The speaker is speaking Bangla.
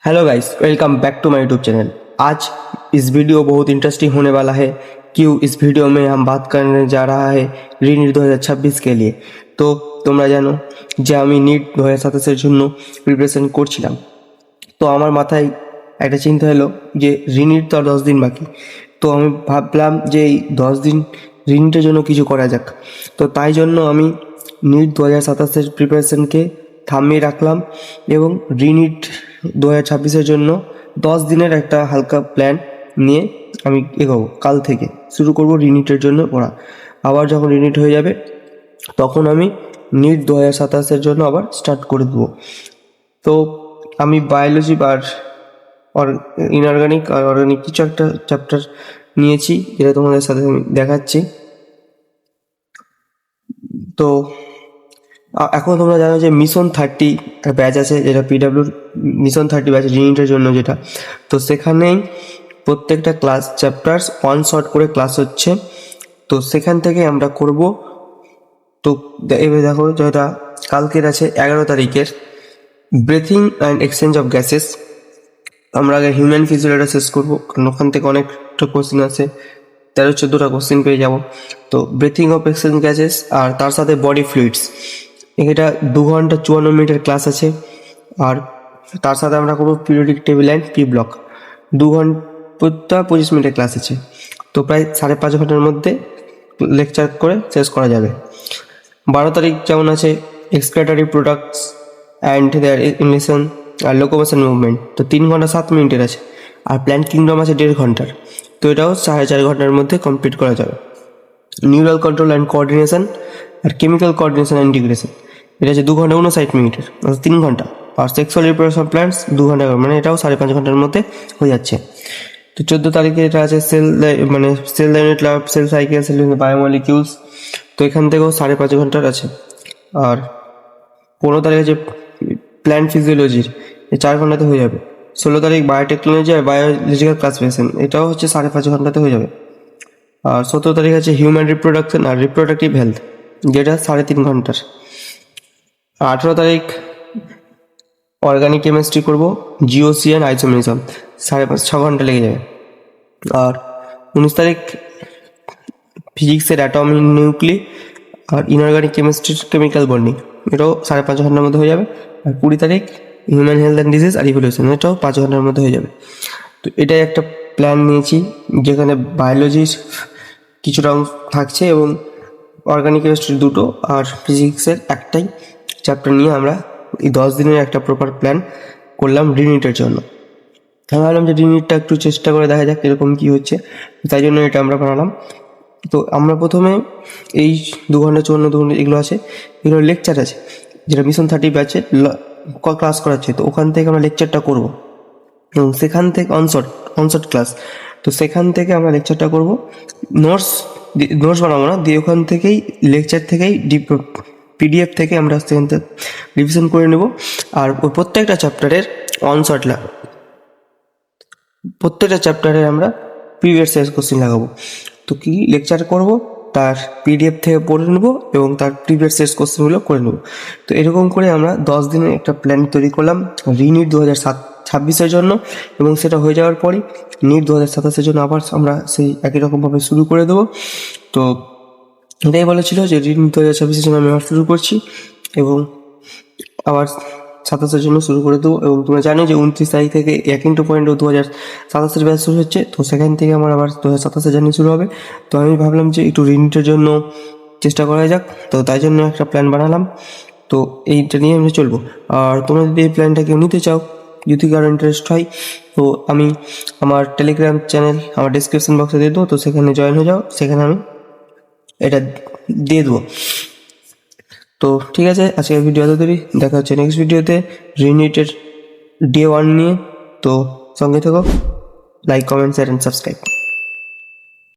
Hello guys, welcome back to my YouTube channel. आज इस वीडियो बहुत इंटरेस्टिंग होने वाला है। क्यों? इस वीडियो में हम बात करने जा रहा है রিনিট 2026 के लिए। তো তোমরা জানো যে আমি নিট 2027 এর জন্য প্রিপারেশন করছিলাম। তো আমার মাথায় একটা চিন্তা হলো যে রিনিট তো আর 10 দিন বাকি। তো আমি ভাবলাম যে এই 10 দিন রিনিটের জন্য কিছু করা যাক। তো তাই জন্য আমি নিট 2027 এর প্রিপারেশনকে থামিয়ে রাখলাম এবং রিনিট 2026 এর জন্য 10 দিনের একটা হালকা প্ল্যান নিয়ে আমি এগোবো। কাল থেকে শুরু করব রিনিটের জন্য পড়া। আবার যখন রিনিট হয়ে যাবে তখন আমি নিট 2027 এর জন্য আবার স্টার্ট করে দেবো। তো আমি বায়োলজি আর ইনঅর্গানিক আর অর্গানিক কিছু একটা চ্যাপ্টার নিয়েছি, যেটা তোমাদের সাথে আমি দেখাচ্ছি। তো এখন তোমরা জানো যে মিশন 30 একটা ব্যাচ আছে, যেটা পিডাব্লিউর মিশন 30 ব্যাচ রিনিটের জন্য যেটা। তো সেখানেই প্রত্যেকটা ক্লাস চ্যাপ্টার্স ওয়ান শট করে ক্লাস হচ্ছে। তো সেখান থেকে আমরা করব। তো এবার দেখো, যেটা কালকের আছে 11 তারিখের breathing and exchange of gases. আমরা আগে হিউম্যান ফিজিওলজিটা শেষ করবো, কারণ ওখান থেকে অনেকটা কোশ্চেন আছে, 13-14টা কোশ্চেন পেয়ে যাব। তো ব্রিথিং অফ এক্সচেঞ্জ গ্যাসেস আর তার সাথে বডি ফ্লুইডস, এটা 2 ঘন্টা 54 মিনিটের ক্লাস আছে। আর তার সাথে আমরা করবো periodic table and P block, 2 ঘন্টা 25 মিনিটের ক্লাস আছে। তো প্রায় 5.5 ঘন্টার মধ্যে লেকচার করে শেষ করা যাবে। 12 তারিখ যেমন আছে excretory products and their emission আর লোকোমোশন মুভমেন্ট, তো 3 ঘন্টা 7 মিনিটের আছে। আর প্ল্যান্ট কিংডম আছে 1.5 ঘন্টার, তো এটাও 4.5 ঘন্টার মধ্যে কমপ্লিট করা যাবে। নিউরাল কন্ট্রোল অ্যান্ড কোঅর্ডিনেশন আর কেমিক্যাল কোঅর্ডিনেশন অ্যান্ড ইন্টিগ্রেশন, এটা আছে 2 ঘন্টা 59 মিনিটের, অর্থাৎ 3 ঘন্টা। আর সেক্সুয়াল রিপ্রোডাকশন প্ল্যান্টস 2 ঘন্টা, মানে এটাও 5.5 ঘন্টার মধ্যে হয়ে যাচ্ছে। তো 14 তারিখে এটা আছে cell unit lab, cell cycle, cell biomolecules, তো এখান থেকেও 5.5 ঘন্টার আছে। আর 15 তারিখে যে প্ল্যান্ট ফিজিওলজির, এই 4 ঘন্টাতে হয়ে যাবে। 16 তারিখ বায়োটেকনোলজি আর বায়োলজিক্যাল ক্লাসিফিকেশন, এটাও হচ্ছে 5.5 ঘন্টাতে হয়ে যাবে। আর 17 তারিখ আছে হিউম্যান রিপ্রোডাকশন আর রিপ্রোডাক্টিভ হেলথ, যেটা 3.5 ঘন্টার। আর 18 তারিখ অর্গানিক কেমিস্ট্রি করব, জিওসি অ্যান্ড আইসোমেরিজম, 5.5-6 ঘন্টা লেগে যাবে। আর 19 তারিখ ফিজিক্সের অ্যাটম নিউক্লি আর ইনঅর্গানিক কেমিস্ট্রির কেমিক্যাল বন্ডিং, এটাও 5.5 ঘন্টার মধ্যে হয়ে যাবে। আর 20 তারিখ হিউম্যান হেলথ অ্যান্ড ডিজিজ আর ইভলিউশন, এটাও 5 ঘন্টার মধ্যে হয়ে যাবে। তো এটাই একটা প্ল্যান নিয়েছি, যেখানে বায়োলজির কিছুটা অংশ থাকছে এবং অর্গানিক কেমিস্ট্রির 2টো আর ফিজিক্সের একটাই চ্যাপ্টার নিয়ে আমরা এই 10 দিনের একটা প্রপার প্ল্যান করলাম রিনিটের জন্য। আমি ভাবলাম যে রিনিটটা একটু চেষ্টা করে দেখা যাক এরকম কী হচ্ছে, তাই জন্য এটা আমরা বানালাম। তো আমরা প্রথমে এই 2 ঘন্টা 54 2 ঘন্টা এগুলো আছে, এগুলো লেকচার আছে, যেটা মিশন 30 ব্যাচে ক্লাস করাচ্ছে। তো ওখান থেকে আমরা লেকচারটা করব এবং সেখান থেকে অনশট ক্লাস, তো সেখান থেকে আমরা লেকচারটা করব। নোটস বানাবো না, দিয়ে ওখান থেকেই লেকচার থেকেই পিডিএফ থেকে আমরা সেখান থেকে রিভিশন করে নেব। আর ওই প্রত্যেকটা চ্যাপ্টারের প্রত্যেকটা চ্যাপ্টারে আমরা প্রিভিয়াস ইয়ার কোশ্চেন লাগাবো। তো কি লেকচার করব, তার পিডিএফ থেকে পড়ে নেব এবং তার প্রিভিয়াস ইয়ার কোশ্চেনগুলো করে নেব। তো এরকম করে আমরা 10 দিনের একটা প্ল্যান তৈরি করলাম রিনিট 2026-এর জন্য, এবং সেটা হয়ে যাওয়ার পরই নিট 2027-এর জন্য আবার আমরা সেই একই রকমভাবে শুরু করে দেবো। তো এটাই বলেছিল যে রিনিট 2026-এর জন্য আমি আবার শুরু করছি এবং আবার 27-এর জন্য শুরু করে দেবো। এবং তোমরা জানো যে 29 তারিখ থেকে 1:2.2027-এর ব্যাচ শুরু হচ্ছে, তো সেখান থেকে আমার আবার 2027-এর জার্নি শুরু হবে। তো আমি ভাবলাম যে একটু রিনিটের জন্য চেষ্টা করা যাক, তো তাই জন্য একটা প্ল্যান বানালাম। তো এইটা নিয়ে আমি চলবো। আর তোমরা যদি এই প্ল্যানটা কেউ নিতে চাও, যদি কারো ইন্টারেস্ট হয়, তো আমি আমার টেলিগ্রাম চ্যানেল আমার ডিসক্রিপশন বক্সে দিয়ে দেবো, তো সেখানে জয়েন হয়ে যাও, সেখানে আমি এটা দিয়ে দেবো। তো ঠিক আছে, আজকের ভিডিও এত দেরি, দেখা হচ্ছে নেক্সট ভিডিওতে রিনিটের ডে 1 নিয়ে। তো সঙ্গে থেকো, like, comment, share and subscribe.